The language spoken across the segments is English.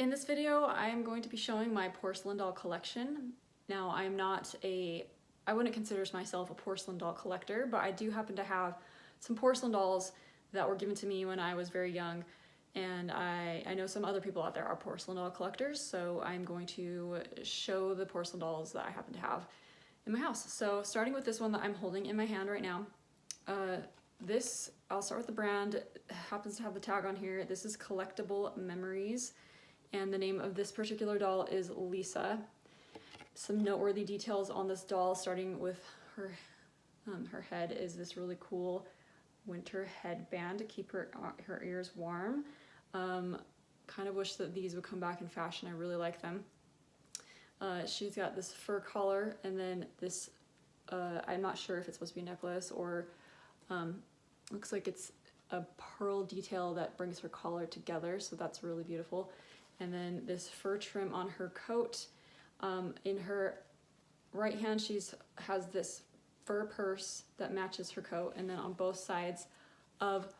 In this video, I am going to be showing my porcelain doll collection. Now, I wouldn't consider myself a porcelain doll collector, but I do happen to have some porcelain dolls that were given to me when I was very young, and I know some other people out there are porcelain doll collectors, so I'm going to show the porcelain dolls that I happen to have in my house. So starting with this one that I'm holding in my hand right now, I'll start with the brand. It happens to have the tag on here. This is Collectible Memories, and the name of this particular doll is Lisa. Some noteworthy details on this doll, starting with her head, is this really cool winter headband to keep her ears warm. Kind of wish that these would come back in fashion. I really like them. She's got this fur collar, and then this, I'm not sure if it's supposed to be a necklace or looks like it's a pearl detail that brings her collar together, so that's really beautiful. And then this fur trim on her coat. In her right hand, she has this fur purse that matches her coat, and then on both sides of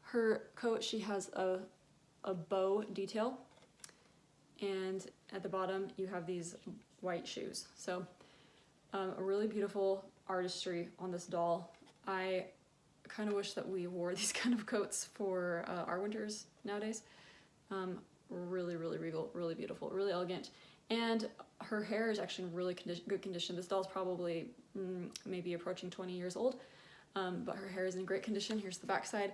her coat she has a bow detail, and at the bottom you have these white shoes. So a really beautiful artistry on this doll. I kind of wish that we wore these kind of coats for our winters nowadays. Really regal, really beautiful, really elegant. And her hair is actually in really good condition. This doll's probably maybe approaching 20 years old, but her hair is in great condition. Here's the back side.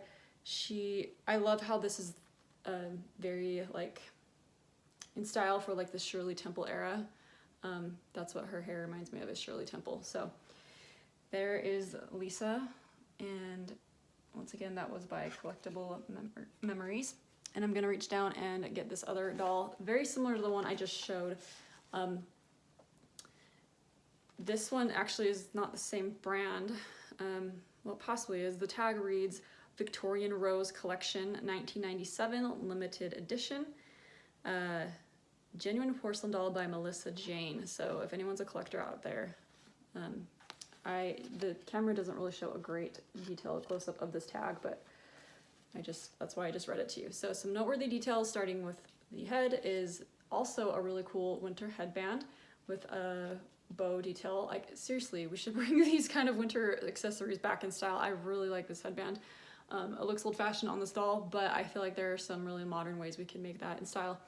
I love how this is very like in style for like the Shirley Temple era. That's what her hair reminds me of, is Shirley Temple. So there is Lisa, and once again that was by Collectible Memories. And I'm gonna reach down and get this other doll, very similar to the one I just showed. This one actually is not the same brand. Well, it possibly is. The tag reads Victorian Rose Collection 1997 limited edition. Genuine porcelain doll by Melissa Jane. So if anyone's a collector out there, the camera doesn't really show a great detailed close-up of this tag, but that's why I just read it to you. So some noteworthy details, starting with the head, is also a really cool winter headband with a bow detail. Like, seriously, we should bring these kind of winter accessories back in style. I really like this headband. It looks old-fashioned on this doll, but I feel like there are some really modern ways we can make that in style.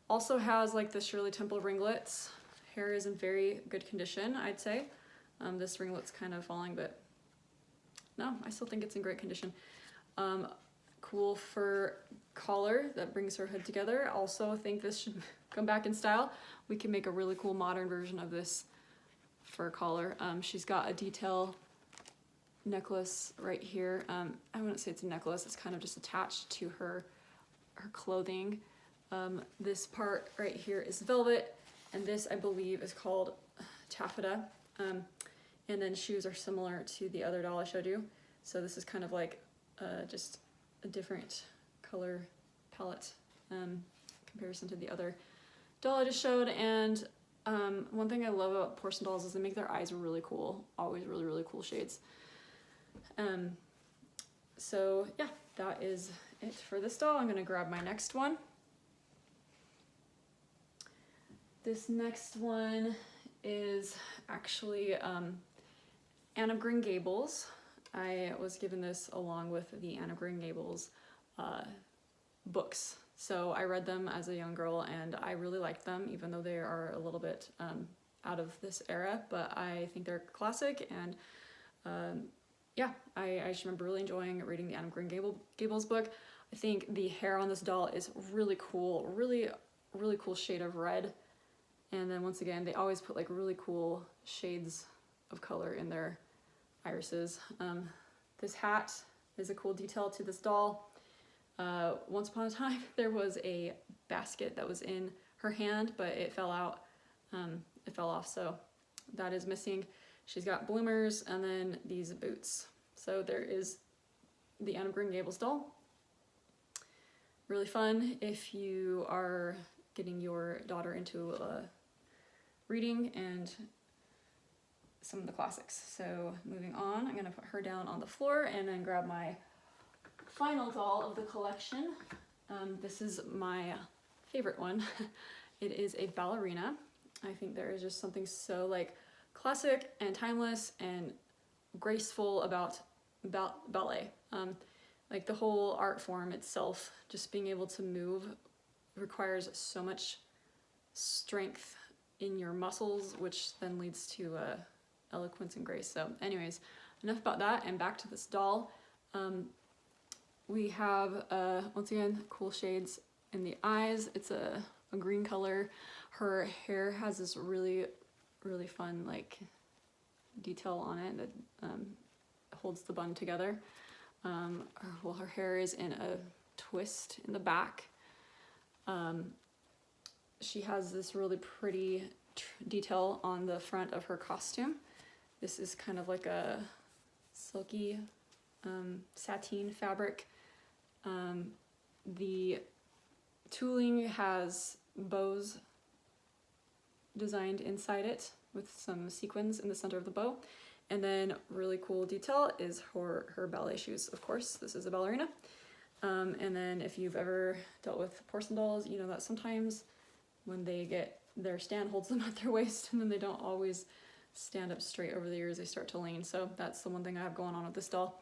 Also has like the Shirley Temple ringlets. Hair is in very good condition, I'd say. This ringlet's kind of falling, but no, I still think it's in great condition. Cool fur collar that brings her head together. Also think this should come back in style. We can make a really cool modern version of this fur collar. She's got a detail necklace right here. I wouldn't say it's a necklace, it's kind of just attached to her clothing. This part right here is velvet, and this I believe is called taffeta. And then shoes are similar to the other doll I showed you. So this is kind of like just a different color palette comparison to the other doll I just showed. And one thing I love about porcelain dolls is they make their eyes really cool, always really cool shades. So yeah, that is it for this doll. I'm gonna grab my next one. This next one is actually Anne of Green Gables. I was given this along with the Anne of Green Gables books. So I read them as a young girl and I really liked them, even though they are a little bit out of this era, but I think they're classic. And yeah, I just remember really enjoying reading the Anne of Green Gables book. I think the hair on this doll is really cool, really cool shade of red. And then once again, they always put like really cool shades of color in their irises. This hat is a cool detail to this doll. Once upon a time, there was a basket that was in her hand, but it fell out. It fell off, so that is missing. She's got bloomers and then these boots. So there is the Anne of Green Gables doll. Really fun if you are getting your daughter into reading and some of the classics. So moving on, I'm gonna put her down on the floor and then grab my final doll of the collection. This is my favorite one. It is a ballerina. I think there is just something so like classic and timeless and graceful about ballet. Like the whole art form itself, just being able to move requires so much strength in your muscles, which then leads to eloquence and grace. So anyways, enough about that, and back to this doll. We have, once again, cool shades in the eyes. It's a green color. Her hair has this really, really fun like detail on it that holds the bun together. Well, her hair is in a twist in the back. She has this really pretty detail on the front of her costume. This is kind of like a silky sateen fabric. The tooling has bows designed inside it with some sequins in the center of the bow. And then really cool detail is her ballet shoes, of course. This is a ballerina. And then if you've ever dealt with porcelain dolls, you know that sometimes when they get, their stand holds them at their waist and then they don't always stand up straight over the ears, they start to lean. So that's the one thing I have going on with this doll.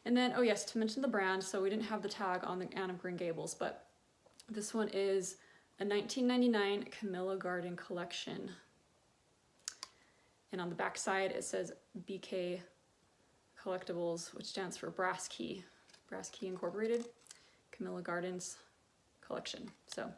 And then, oh yes, to mention the brand, so we didn't have the tag on the Anne of Green Gables, but this one is a 1999 Camilla Garden collection. And on the back side it says BK Collectibles, which stands for Brass Key Incorporated, Camilla Gardens collection. So